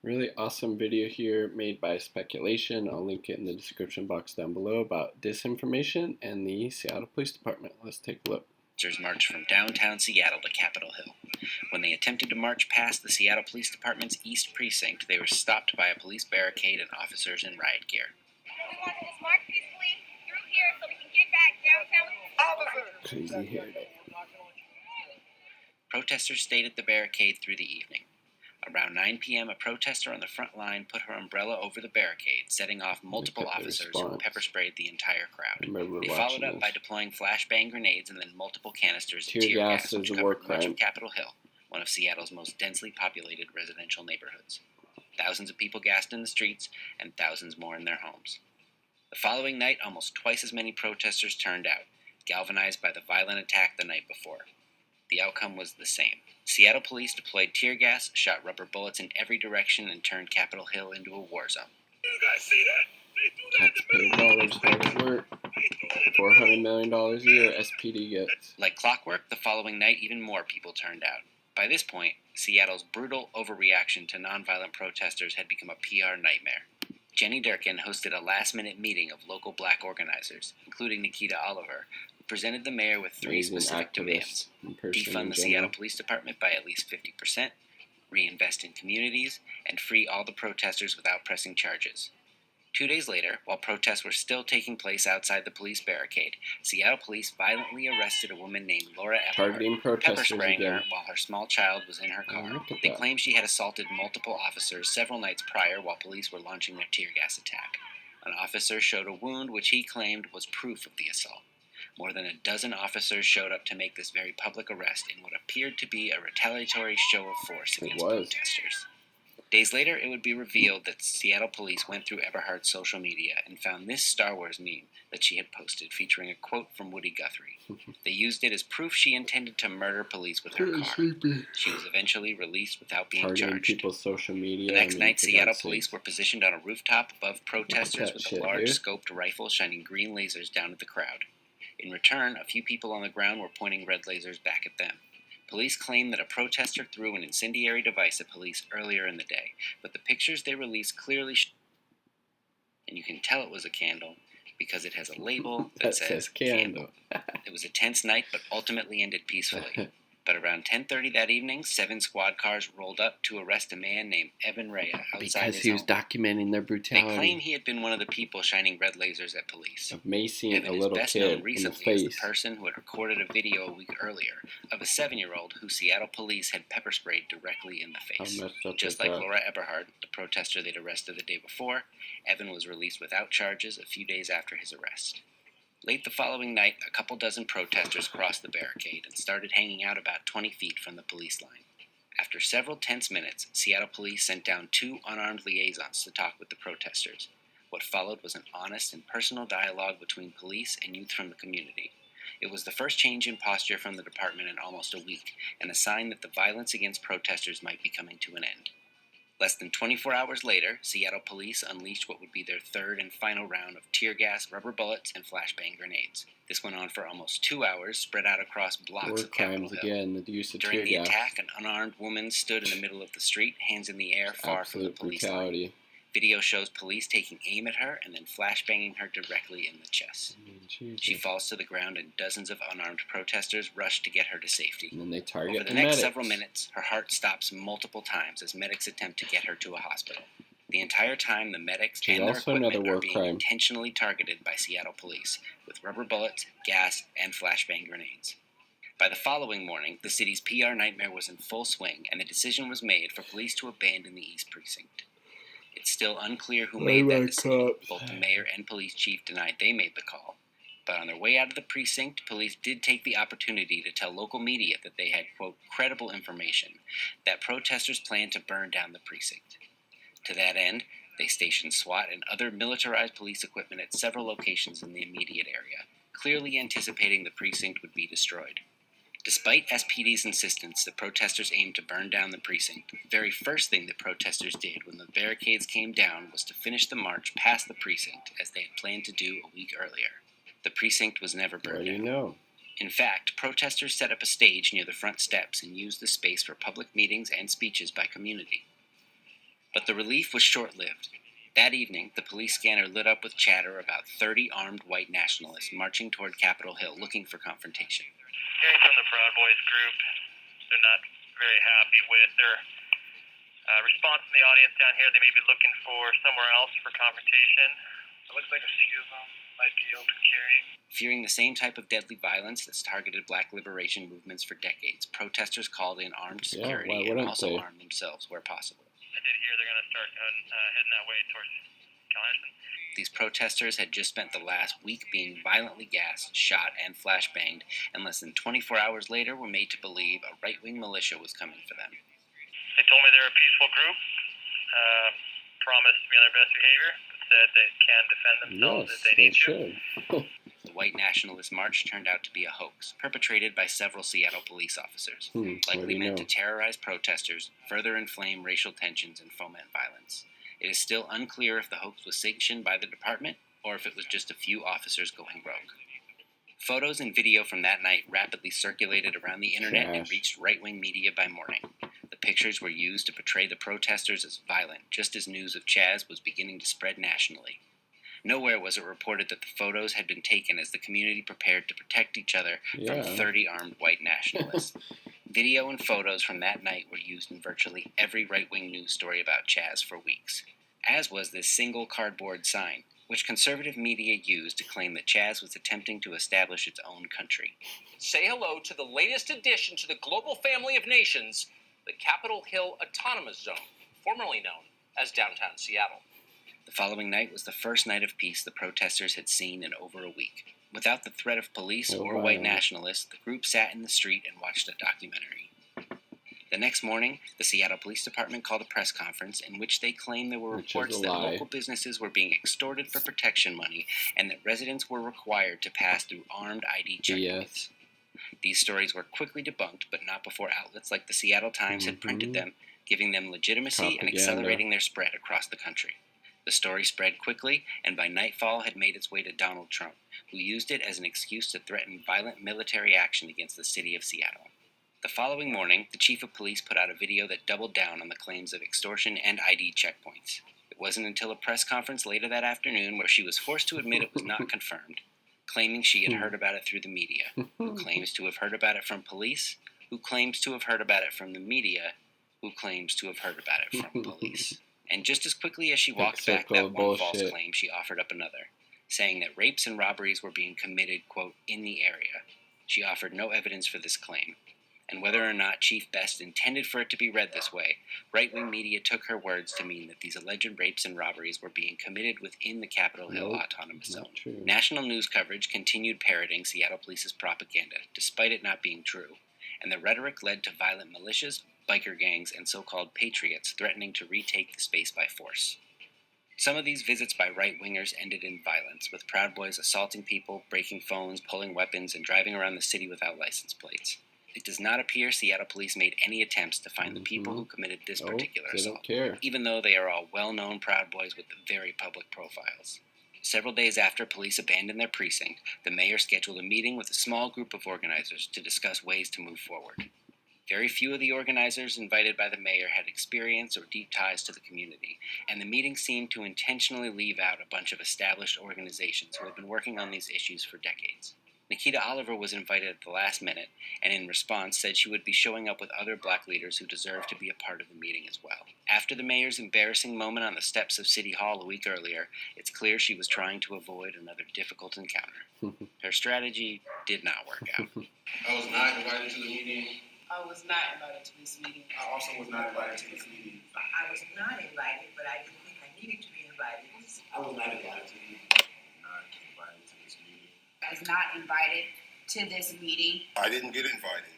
Really awesome video here made by Spekulation. I'll link it in the description box down below about disinformation and the Seattle Police Department. Let's take a look. Marched from downtown Seattle to Capitol Hill. When they attempted to march past the Seattle Police Department's East Precinct, they were stopped by a police barricade and officers in riot gear. We want to just march peacefully through here so we can get back downtown. Crazy hair day. Protesters stayed at the barricade through the evening. Around 9 p.m., a protester on the front line put her umbrella over the barricade, setting off multiple officers who pepper sprayed the entire crowd. They followed up by deploying flashbang grenades and then multiple canisters of tear gas, which covered much of Capitol Hill, one of Seattle's most densely populated residential neighborhoods. Thousands of people gassed in the streets, and thousands more in their homes. The following night, almost twice as many protesters turned out, galvanized by the violent attack the night before. The outcome was the same. Seattle police deployed tear gas, shot rubber bullets in every direction, and turned Capitol Hill into a war zone. You guys see that? Taxpayer dollars, hard work. $400 million a year SPD gets. Like clockwork, the following night, even more people turned out. By this point, Seattle's brutal overreaction to nonviolent protesters had become a PR nightmare. Jenny Durkin hosted a last-minute meeting of local black organizers, including Nikita Oliver, who presented the mayor with three specific demands: defund the Seattle Police Department by at least 50%, reinvest in communities, and free all the protesters without pressing charges. 2 days later, while protests were still taking place outside the police barricade, Seattle police violently arrested a woman named Laura Eberhardt, pepper spraying her while her small child was in her car. They claimed she had assaulted multiple officers several nights prior while police were launching their tear gas attack. An officer showed a wound which he claimed was proof of the assault. More than a dozen officers showed up to make this very public arrest in what appeared to be a retaliatory show of force against protesters. Days later, it would be revealed that Seattle police went through Eberhardt's social media and found this Star Wars meme that she had posted featuring a quote from Woody Guthrie. They used it as proof she intended to murder police with her car. She was eventually released without being charged. People's social media. The next night, Seattle police were positioned on a rooftop above protesters with a large scoped rifle shining green lasers down at the crowd. In return, a few people on the ground were pointing red lasers back at them. Police claim that a protester threw an incendiary device at police earlier in the day, but the pictures they released clearly and you can tell it was a candle because it has a label that says candle. It was a tense night, but ultimately ended peacefully. But around 10:30 that evening, 7 squad cars rolled up to arrest a man named Evan Rea outside his home. Because he was documenting their brutality. They claim he had been one of the people shining red lasers at police. Of macing Evan a little is best kid known recently as the person who had recorded a video a week earlier of a 7-year-old who Seattle police had pepper sprayed directly in the face. Just like Laura Eberhardt, the protester they'd arrested the day before, Evan was released without charges a few days after his arrest. Late the following night, a couple dozen protesters crossed the barricade and started hanging out about 20 feet from the police line. After several tense minutes, Seattle police sent down 2 unarmed liaisons to talk with the protesters. What followed was an honest and personal dialogue between police and youth from the community. It was the first change in posture from the department in almost a week, and a sign that the violence against protesters might be coming to an end. Less than 24 hours later, Seattle police unleashed what would be their third and final round of tear gas, rubber bullets, and flashbang grenades. This went on for almost 2 hours, spread out across blocks of Capitol Hill. During the attack, an unarmed woman stood in the middle of the street, hands in the air, far from the police line. Video shows police taking aim at her and then flashbanging her directly in the chest. She falls to the ground and dozens of unarmed protesters rush to get her to safety. And then they target Over the next several minutes, her heart stops multiple times as medics attempt to get her to a hospital. The entire time, the medics and their equipment are being intentionally targeted by Seattle police with rubber bullets, gas, and flashbang grenades. By the following morning, the city's PR nightmare was in full swing, and the decision was made for police to abandon the East Precinct. It's still unclear who made that decision. Both the mayor and police chief denied they made the call. But on their way out of the precinct, police did take the opportunity to tell local media that they had, quote, credible information that protesters planned to burn down the precinct. To that end, they stationed SWAT and other militarized police equipment at several locations in the immediate area, clearly anticipating the precinct would be destroyed. Despite SPD's insistence, the protesters aimed to burn down the precinct. The very first thing the protesters did when the barricades came down was to finish the march past the precinct, as they had planned to do a week earlier. The precinct was never burned down. In fact, protesters set up a stage near the front steps and used the space for public meetings and speeches by community. But the relief was short-lived. That evening, the police scanner lit up with chatter about 30 armed white nationalists marching toward Capitol Hill looking for confrontation. Hearing from the Proud Boys group, they're not very happy with their response from the audience down here. They may be looking for somewhere else for confrontation. It looks like a few of them might be open carrying. Fearing the same type of deadly violence that's targeted black liberation movements for decades, protesters called in armed security and also armed themselves where possible. I did hear they're going to start heading that way towards Connellston. These protesters had just spent the last week being violently gassed, shot, and flashbanged, and less than 24 hours later were made to believe a right-wing militia was coming for them. They told me they're a peaceful group, promised to be on their best behavior, but said they can defend themselves if they need to. The White Nationalist March turned out to be a hoax, perpetrated by several Seattle police officers, likely meant to terrorize protesters, further inflame racial tensions, and foment violence. It is still unclear if the hoax was sanctioned by the department or if it was just a few officers going rogue. Photos and video from that night rapidly circulated around the internet and reached right-wing media by morning. The pictures were used to portray the protesters as violent, just as news of Chaz was beginning to spread nationally. Nowhere was it reported that the photos had been taken as the community prepared to protect each other from 30 armed white nationalists. Video and photos from that night were used in virtually every right-wing news story about Chaz for weeks, as was this single cardboard sign, which conservative media used to claim that Chaz was attempting to establish its own country. Say hello to the latest addition to the global family of nations, the Capitol Hill Autonomous Zone, formerly known as downtown Seattle. The following night was the first night of peace the protesters had seen in over a week. Without the threat of police or white nationalists, the group sat in the street and watched a documentary. The next morning, the Seattle Police Department called a press conference in which they claimed there were reports that local businesses were being extorted for protection money and that residents were required to pass through armed ID checkpoints. These stories were quickly debunked, but not before outlets like the Seattle Times had printed them, giving them legitimacy and accelerating their spread across the country. The story spread quickly, and by nightfall had made its way to Donald Trump, who used it as an excuse to threaten violent military action against the city of Seattle. The following morning, the chief of police put out a video that doubled down on the claims of extortion and ID checkpoints. It wasn't until a press conference later that afternoon where she was forced to admit it was not confirmed, claiming she had heard about it through the media, who claims to have heard about it from police, who claims to have heard about it from the media, who claims to have heard about it from police. And just as quickly as she walked back that one false claim, she offered up another, saying that rapes and robberies were being committed, quote, in the area. She offered no evidence for this claim. And whether or not Chief Best intended for it to be read this way, right-wing media took her words to mean that these alleged rapes and robberies were being committed within the Capitol Hill Autonomous Zone. National news coverage continued parroting Seattle Police's propaganda, despite it not being true, and the rhetoric led to violent militias, biker gangs, and so-called patriots threatening to retake the space by force. Some of these visits by right-wingers ended in violence, with Proud Boys assaulting people, breaking phones, pulling weapons, and driving around the city without license plates. It does not appear Seattle Police made any attempts to find the people who committed this particular assault, even though they are all well-known Proud Boys with very public profiles. Several days after police abandoned their precinct, the mayor scheduled a meeting with a small group of organizers to discuss ways to move forward. Very few of the organizers invited by the mayor had experience or deep ties to the community, and the meeting seemed to intentionally leave out a bunch of established organizations who had been working on these issues for decades. Nikita Oliver was invited at the last minute, and in response said she would be showing up with other black leaders who deserved to be a part of the meeting as well. After the mayor's embarrassing moment on the steps of City Hall a week earlier, it's clear she was trying to avoid another difficult encounter. Her strategy did not work out. I was not invited to the meeting. I was not invited to this meeting. I also was not invited to this meeting. I was not invited, but I didn't think I needed to be invited. I was not invited to the meeting. I was not invited to this meeting. I didn't get invited.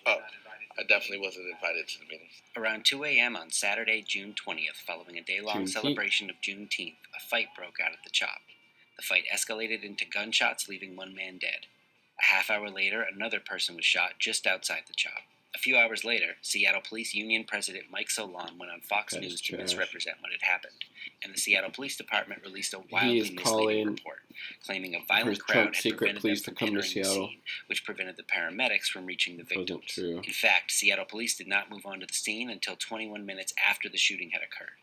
I definitely wasn't invited to the meeting. Around 2 a.m. on Saturday, June 20th, following a day-long celebration of Juneteenth, a fight broke out at the CHOP. The fight escalated into gunshots, leaving one man dead. A half hour later, another person was shot just outside the CHOP. A few hours later, Seattle Police Union President Mike Solon went on Fox News to misrepresent what had happened, and the Seattle Police Department released a wildly misleading report, claiming a violent crowd had prevented them from entering the scene, which prevented the paramedics from reaching the victims. In fact, Seattle Police did not move onto the scene until 21 minutes after the shooting had occurred,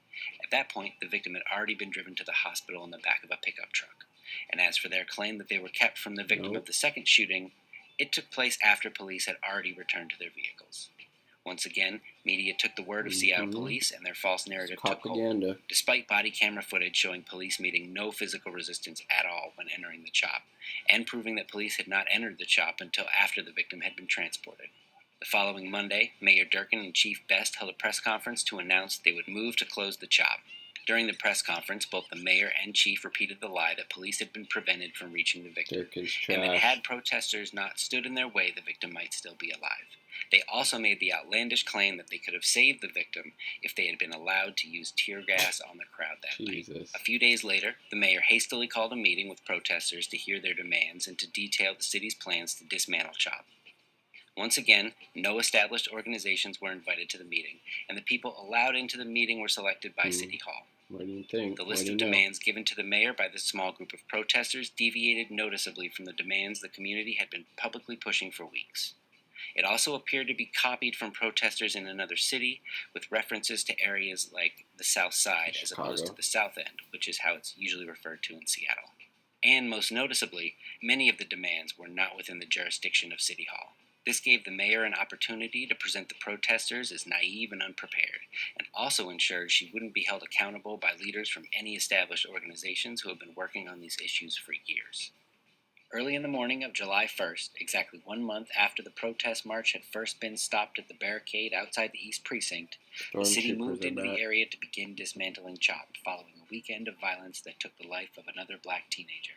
At that point, the victim had already been driven to the hospital in the back of a pickup truck. And as for their claim that they were kept from the victim of the second shooting, it took place after police had already returned to their vehicles. Once again, media took the word of Seattle police and their false narrative took hold, despite body camera footage showing police meeting no physical resistance at all when entering the CHOP, and proving that police had not entered the CHOP until after the victim had been transported. The following Monday, Mayor Durkin and Chief Best held a press conference to announce they would move to close the CHOP. During the press conference, both the mayor and chief repeated the lie that police had been prevented from reaching the victim, and that had protesters not stood in their way, the victim might still be alive. They also made the outlandish claim that they could have saved the victim if they had been allowed to use tear gas on the crowd that night. A few days later, the mayor hastily called a meeting with protesters to hear their demands and to detail the city's plans to dismantle CHOP. Once again, no established organizations were invited to the meeting, and the people allowed into the meeting were selected by City Hall. What do you think? The list of demands given to the mayor by this small group of protesters deviated noticeably from the demands the community had been publicly pushing for weeks. It also appeared to be copied from protesters in another city, with references to areas like the South Side as opposed to the South End, which is how it's usually referred to in Seattle. And most noticeably, many of the demands were not within the jurisdiction of City Hall. This gave the mayor an opportunity to present the protesters as naive and unprepared, and also ensured she wouldn't be held accountable by leaders from any established organizations who have been working on these issues for years. Early in the morning of July 1st, exactly 1 month after the protest march had first been stopped at the barricade outside the East Precinct, the city moved into the area to begin dismantling CHOP, following a weekend of violence that took the life of another black teenager.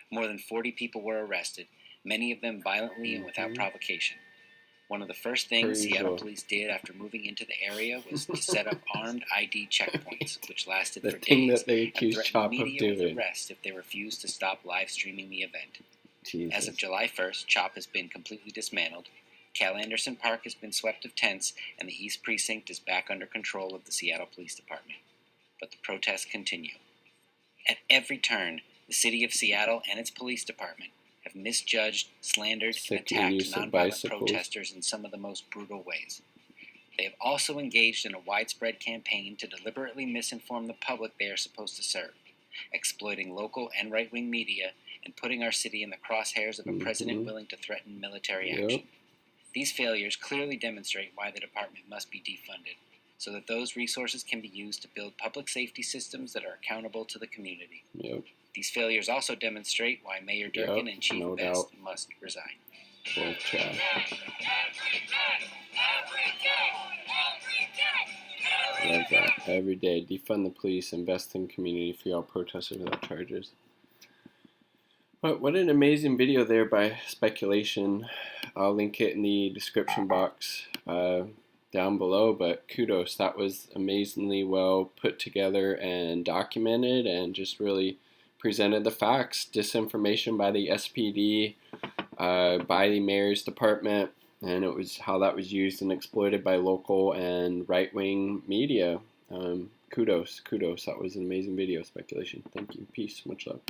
More than 40 people were arrested, many of them violently and without provocation. One of the first things Seattle police did after moving into the area was to set up armed ID checkpoints, which lasted for days, and threatened media with arrest if they refused to stop live streaming the event. As of July 1st, CHOP has been completely dismantled, Cal Anderson Park has been swept of tents, and the East Precinct is back under control of the Seattle Police Department. But the protests continue. At every turn, the city of Seattle and its police department have misjudged, slandered, and attacked nonviolent protesters in some of the most brutal ways. They have also engaged in a widespread campaign to deliberately misinform the public they are supposed to serve, exploiting local and right-wing media and putting our city in the crosshairs of a president willing to threaten military action. These failures clearly demonstrate why the department must be defunded, so that those resources can be used to build public safety systems that are accountable to the community. These failures also demonstrate why Mayor Durkin and Chief Best must resign. Love that. Every day, defund the police, invest in community, free all protesters without charges. But what an amazing video there by Spekulation. I'll link it in the description box down below, but kudos. That was amazingly well put together and documented and just really presented the facts. Disinformation by the SPD, by the mayor's department, and it was how that was used and exploited by local and right-wing media. Kudos. That was an amazing video, Spekulation. Thank you. Peace. Much love.